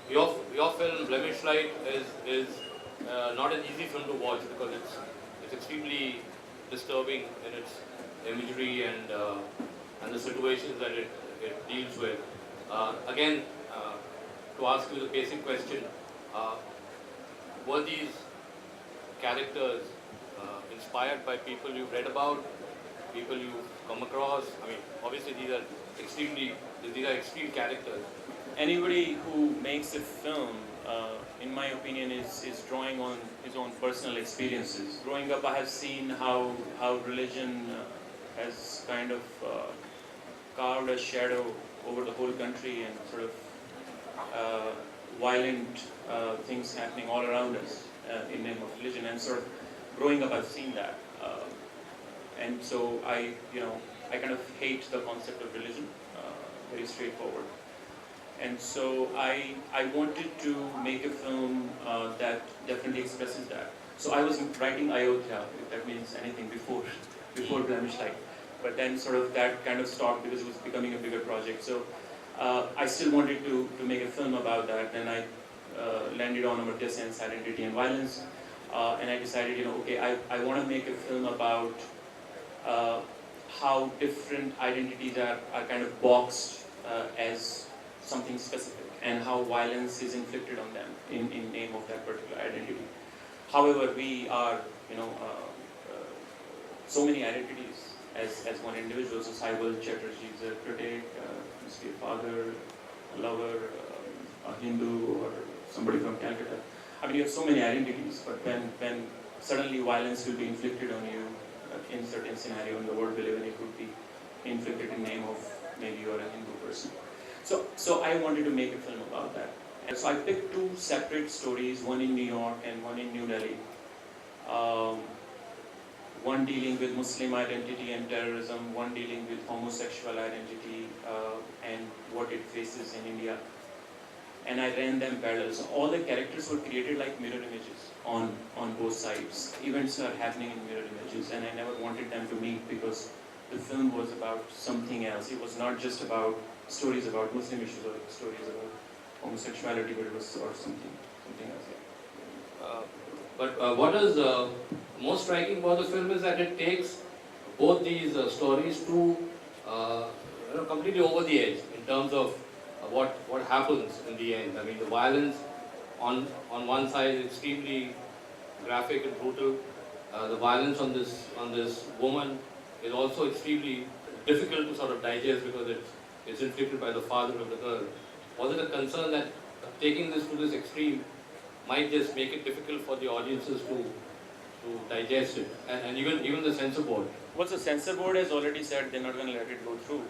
your film Blemish Light is not an easy film to watch because it's extremely disturbing in its imagery and the situations that it deals with. Again, to ask you the basic question, uh, were these characters inspired by people you've read about, people you've come across? I mean, obviously these are extreme characters. Anybody who makes a film, in my opinion, is drawing on his own personal experiences. Growing up, I have seen how religion has kind of carved a shadow over the whole country and sort of violent things happening all around us in name of religion. And sort of growing up, I've seen that. And so I kind of hate the concept of religion, very straightforward. And so I wanted to make a film that definitely expresses that. So I was writing Ayodhya, if that means anything, before Blemish Light. But then sort of that kind of stopped because it was becoming a bigger project. So I still wanted to make a film about that, and I landed on Amartya Sen's Identity and Violence. And I decided, okay, I want to make a film about how different identities are kind of boxed as something specific, and how violence is inflicted on them in name of that particular identity. However, we are, so many identities as one individual. So Saibal Chatterjee is a critic, must be a father, a lover, a Hindu, or somebody from Calcutta. I mean, you have so many identities, but when suddenly violence will be inflicted on you in certain scenario in the world we live in, it would be inflicted in name of maybe you are a Hindu person. So I wanted to make a film about that. And so I picked two separate stories, one in New York and one in New Delhi. One dealing with Muslim identity and terrorism, one dealing with homosexual identity and what it faces in India. And I ran them parallel. So all the characters were created like mirror images on both sides. Events are happening in mirror images, and I never wanted them to meet because the film was about something else. It was not just about stories about Muslim issues or stories about homosexuality, but it was or something else. Yeah. But what is most striking about the film is that it takes both these stories to completely over the edge in terms of what happens in the end. I mean, the violence on one side is extremely graphic and brutal. The violence on this woman is also extremely difficult to sort of digest because it's inflicted by the father of the girl. Was it a concern that taking this to this extreme might just make it difficult for the audiences to digest it, and even the censor board? Well, the censor board has already said they're not going to let it go through.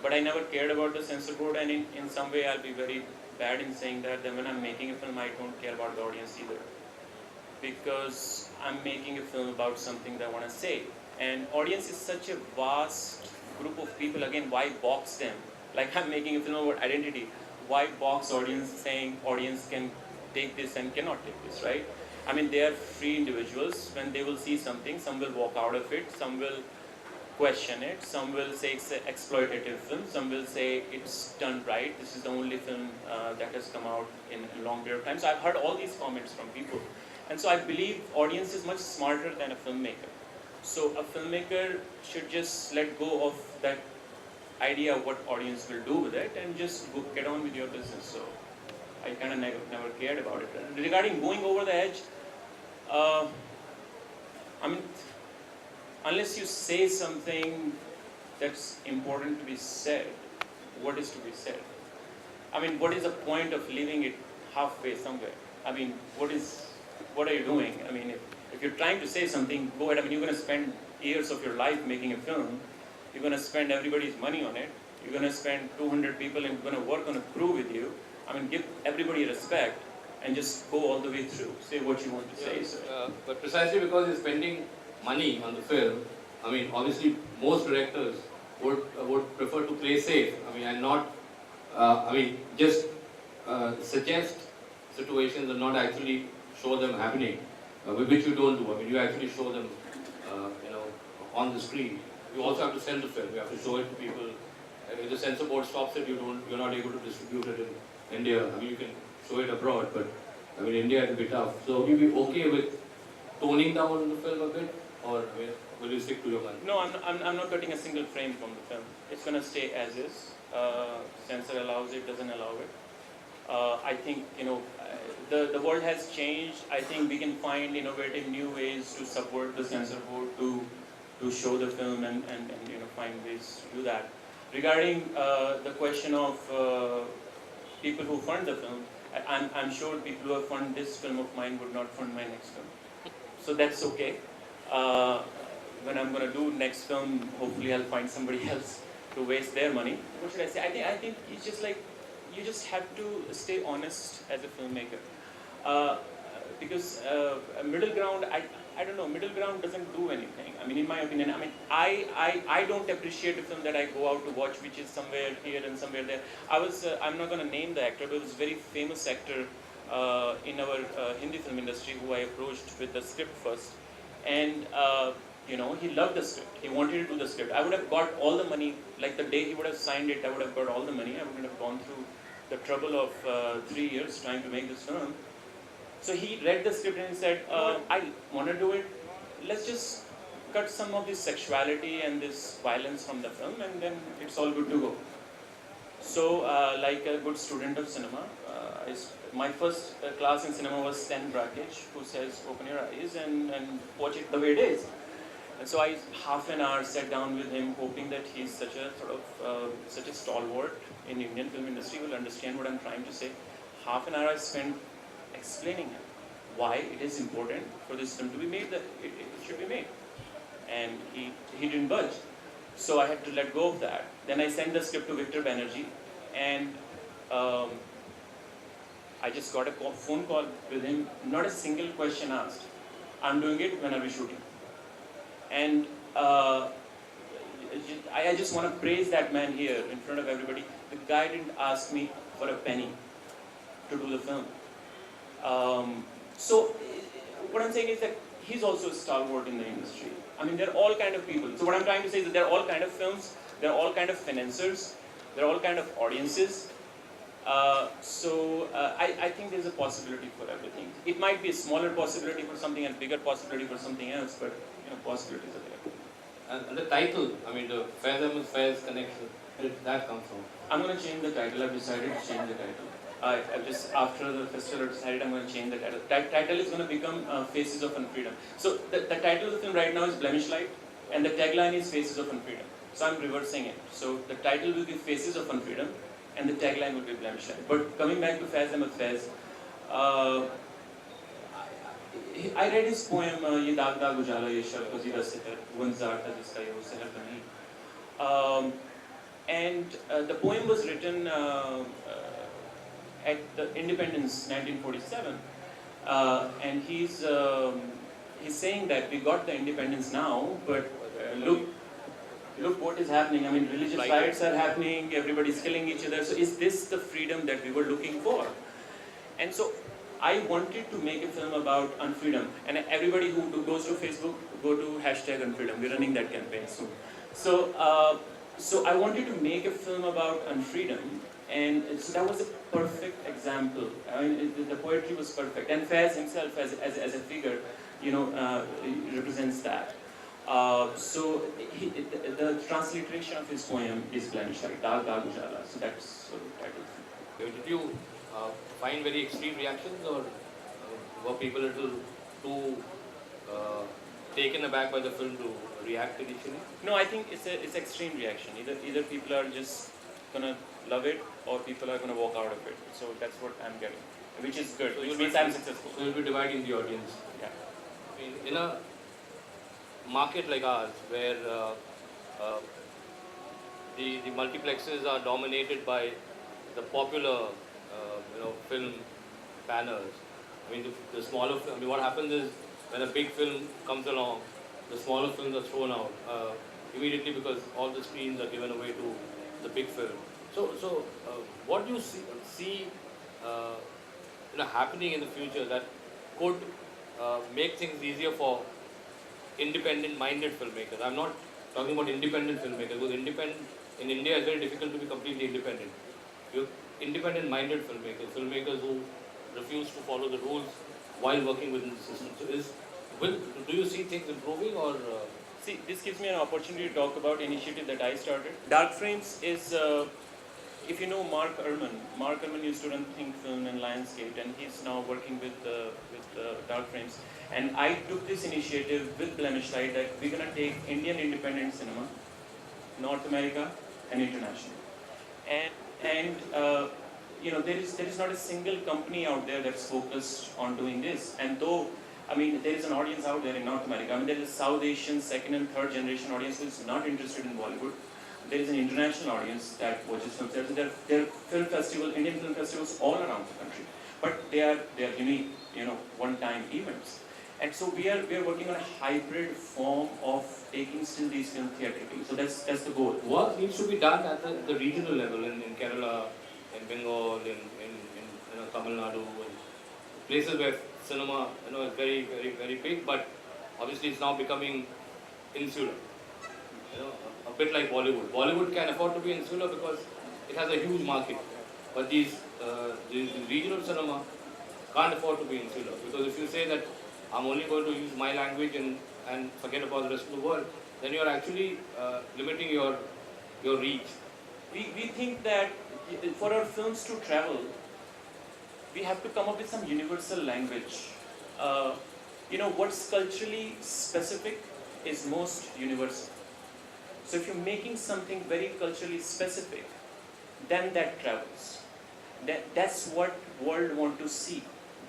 But I never cared about the censor board, and in some way I'll be very bad in saying that when I'm making a film I don't care about the audience either, because I'm making a film about something that I want to say, and audience is such a vast group of people. Again, why box them? Like, I'm making a film about identity, why box audience, saying audience can take this and cannot take this, right? I mean, they are free individuals. When they will see something, some will walk out of it, some will question it, some will say it's an exploitative film, some will say it's done right, this is the only film that has come out in a long period of time. So I've heard all these comments from people, and so I believe audience is much smarter than a filmmaker. So a filmmaker should just let go of that idea of what audience will do with it and just get on with your business. So I kind of never cared about it. Regarding going over the edge, I mean, unless you say something that's important to be said, what is to be said? I mean, what is the point of leaving it halfway somewhere? I mean, what are you doing? I mean, if you're trying to say something, go ahead. I mean, you're going to spend years of your life making a film. You're going to spend everybody's money on it. You're going to spend 200 people and you're going to work on a crew with you. I mean, give everybody respect and just go all the way through. Say what you want to say. So. But precisely because you're spending money on the film, I mean, obviously most directors would prefer to play safe. I mean, and not, just suggest situations and not actually show them happening, which you don't do. I mean, you actually show them, on the screen. You also have to sell the film. You have to show it to people. If the censor board stops it, you're not able to distribute it India? I mean, you can show it abroad, but I mean, India it'll be tough. So will you be okay with toning down the film a bit, or I mean, will you stick to your gun? No, I'm not cutting a single frame from the film. It's gonna stay as is. Censor allows it, doesn't allow it. I think the world has changed. I think we can find innovative new ways to subvert the censor board to show the film and find ways to do that. Regarding the question of people who fund the film, I'm sure people who have funded this film of mine would not fund my next film. So that's okay. When I'm gonna do next film, hopefully I'll find somebody else to waste their money. What should I say? I think it's just like you just have to stay honest as a filmmaker. Because a middle ground, I don't know, middle ground doesn't do anything. I mean, in my opinion, I mean, I don't appreciate a film that I go out to watch, which is somewhere here and somewhere there. I'm not going to name the actor, but it was a very famous actor in our Hindi film industry who I approached with the script first. And, he loved the script. He wanted to do the script. I would have got all the money, like the day he would have signed it, I would have got all the money. I wouldn't have gone through the trouble of 3 years trying to make this film. So he read the script and he said, I want to do it. Let's just cut some of this sexuality and this violence from the film, and then it's all good to go. So, like a good student of cinema, my first class in cinema was Stan Brakhage, who says, open your eyes and watch it the way it is. And so I, half an hour, sat down with him, hoping that he's such a such a stalwart in Indian film industry, will understand what I'm trying to say. Half an hour I spent explaining him why it is important for this film to be made, that it should be made. And he didn't budge. So I had to let go of that. Then I sent the script to Victor Banerjee, and I just got a phone call with him, not a single question asked. I'm doing it, when are we shooting? And I just want to praise that man here in front of everybody. The guy didn't ask me for a penny to do the film. So what I'm saying is that he's also a stalwart in the industry. I mean, there are all kind of people. So what I'm trying to say is that there are all kind of films, there are all kind of financiers, there are all kind of audiences. I think there's a possibility for everything. It might be a smaller possibility for something and bigger possibility for something else, but possibilities are there. And the title, I mean, the Fairs and Fairs connection, where did that come from? I'm going to change the title. I've decided to change the title. I've just, after the festival, I decided I'm going to change the title. Title is going to become Faces of Unfreedom. So the title of the film right now is Blemish Light, and the tagline is Faces of Unfreedom. So I'm reversing it. So the title will be Faces of Unfreedom, and the tagline will be Blemish Light. But coming back to Fairs and Fairs, I read his poem, ये दाग दाग उजाला ये शब वज़ीर सितर गुंजार था जिसका ये वो सहर का नहीं. And the poem was written at the Independence 1947, and he's saying that we got the independence now, but look what is happening. I mean, religious riots are happening, everybody's killing each other. So is this the freedom that we were looking for? And so I wanted to make a film about unfreedom, and everybody who goes to Facebook, go to #unfreedom. We're running that campaign soon. So I wanted to make a film about unfreedom, and so that was a perfect example. I mean, the poetry was perfect, and Faiz himself, as a figure, represents that. The transliteration of his poem is Blemish Light, Daag Daag Ujala. So that's sort of title. Did you find very extreme reactions, or were people a little too taken aback by the film to react initially? No, I think it's extreme reaction. Either people are just gonna love it, or people are gonna walk out of it. So that's what I'm getting, which is good. So which means I'm successful. So you'll be dividing the audience. Yeah. In a market like ours, where the multiplexes are dominated by the popular film banners. I mean, the smaller, I mean, what happens is when a big film comes along, the smaller films are thrown out immediately because all the screens are given away to the big film. So what do you see happening in the future that could make things easier for independent-minded filmmakers? I'm not talking about independent filmmakers, because independent in India is very difficult to be completely independent. independent-minded filmmakers who refuse to follow the rules while working within the system. So do you see things improving or? See, this gives me an opportunity to talk about initiative that I started. Dark Frames is, if you know Mark Ehrman used to run Think Film and Lionsgate, and he's now working with Dark Frames. And I took this initiative with Blemish Light that we're going to take Indian independent cinema, North America and international. And you know, there is not a single company out there that's focused on doing this. And though, I mean, there is an audience out there in North America. I mean, there is a South Asian second and third generation audience who is not interested in Bollywood. There is an international audience that watches films. There are film festivals, Indian film festivals all around the country, but they are unique, you know, one-time events. And so we are working on a hybrid form of taking still these films theatrically. So that's the goal. Work needs to be done at the regional level in Kerala, in Bengal, in you know, Tamil Nadu, and places where cinema, you know, is very, very, very big, but obviously it's now becoming insular. You know, a bit like Bollywood. Bollywood can afford to be insular because it has a huge market, but these regional cinema can't afford to be insular, because if you say that I'm only going to use my language and forget about the rest of the world, then you're actually limiting your reach. We think that for our films to travel, we have to come up with some universal language. You know, what's culturally specific is most universal. So if you're making something very culturally specific, then that travels. That's what world want to see.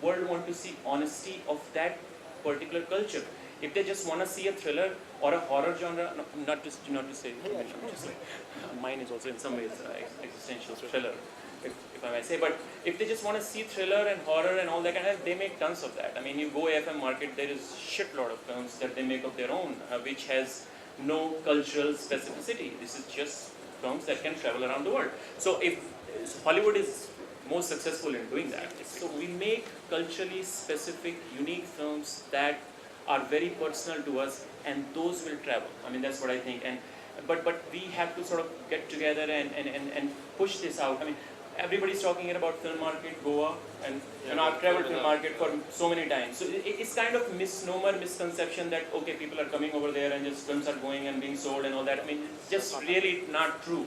World want to see honesty of that particular culture. If they just want to see a thriller or a horror genre, not to say, just like, mine is also in some ways existential thriller, if I may say. But if they just want to see thriller and horror and all that kind of, they make tons of that. I mean, you go IFFK market, there is shitload of films that they make of their own, which has no cultural specificity. This is just films that can travel around the world. So if Hollywood is most successful in doing that. So we make culturally specific, unique films that are very personal to us, and those will travel. I mean, that's what I think. And but we have to sort of get together and push this out. I mean, everybody's talking here about film market, Goa, and you know, I've traveled film market for so many times. So it's kind of misconception that okay, people are coming over there and just films are going and being sold and all that. I mean, it's just really not true.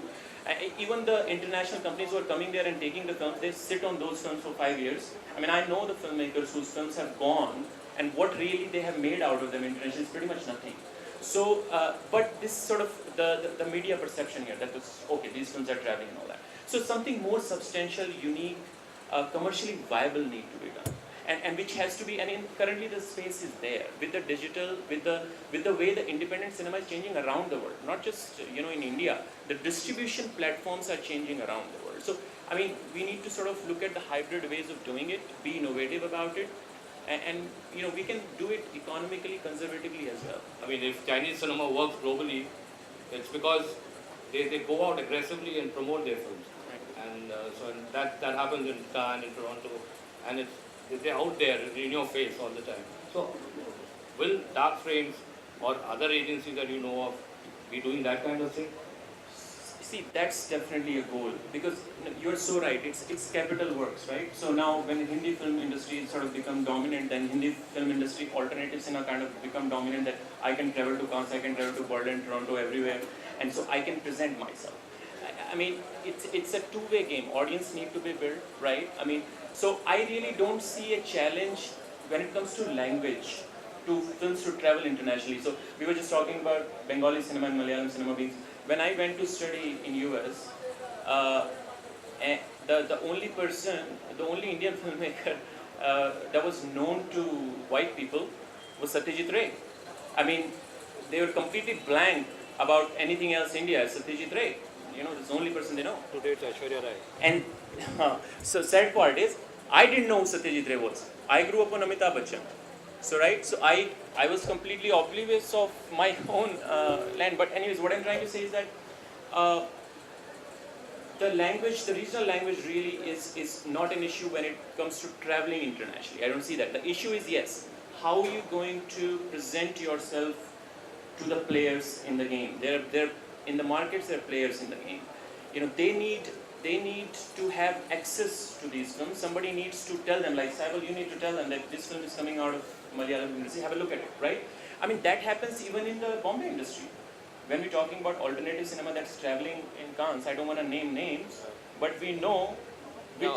Even the international companies who are coming there and taking the films, they sit on those films for 5 years. I mean, I know the filmmakers whose films have gone, and what really they have made out of them internationally is pretty much nothing. So, but this sort of the media perception here, that was, okay, these films are traveling and all that. So something more substantial, unique, commercially viable need to be done. And which has to be, and currently the space is there with the digital, with the way the independent cinema is changing around the world, not just in India. The distribution platforms are changing around the world. So I mean, we need to sort of look at the hybrid ways of doing it, be innovative about it, and we can do it economically, conservatively as well. I mean, if Chinese cinema works globally, it's because they go out aggressively and promote their films, and so that happens in Cannes, in Toronto, and they're out there in your face all the time. So, will Dark Frames or other agencies that you know of be doing that kind of thing? See, that's definitely a goal, because you're so right. It's capital works, right? So now, when the Hindi film industry sort of become dominant, then Hindi film industry alternatives kind of become dominant. That I can travel to Cannes, I can travel to Berlin, Toronto, everywhere, and so I can present myself. I mean, it's a two-way game. Audience need to be built, right? I mean. So I really don't see a challenge when it comes to language, to films to travel internationally. So we were just talking about Bengali cinema and Malayalam cinema being. When I went to study in US, the only Indian filmmaker that was known to white people was Satyajit Ray. I mean, they were completely blank about anything else India. Satyajit Ray. It's the only person they know. Today it's Aishwarya Rai. And so sad part is, I didn't know who Satyajit Ray was. I grew up on Amitabh Bachchan. So I was completely oblivious of my own land. But anyways, what I'm trying to say is that the regional language really is not an issue when it comes to traveling internationally. I don't see that. The issue is, yes, how are you going to present yourself to the players in the game? They're in the markets, they're players in the game. They need they need to have access to these films. Somebody needs to tell them, like Saibal, you need to tell them that this film is coming out of Malayalam industry, have a look at it, right? I mean, that happens even in the Bombay industry. When we're talking about alternative cinema that's traveling in Cannes, I don't want to name names, but we know which,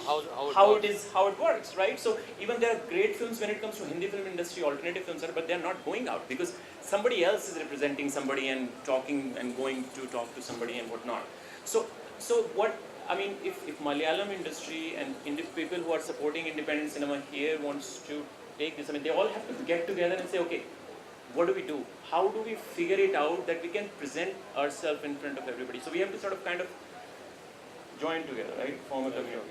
how it works, right? So even there are great films when it comes to Hindi film industry, alternative films, but they're not going out because somebody else is representing somebody and talking and going to talk to somebody and whatnot. So what I mean, if Malayalam industry and people who are supporting independent cinema here wants to take this, I mean, they all have to get together and say, okay, what do we do? How do we figure it out that we can present ourselves in front of everybody? So we have to sort of kind of join together, right? Form a community.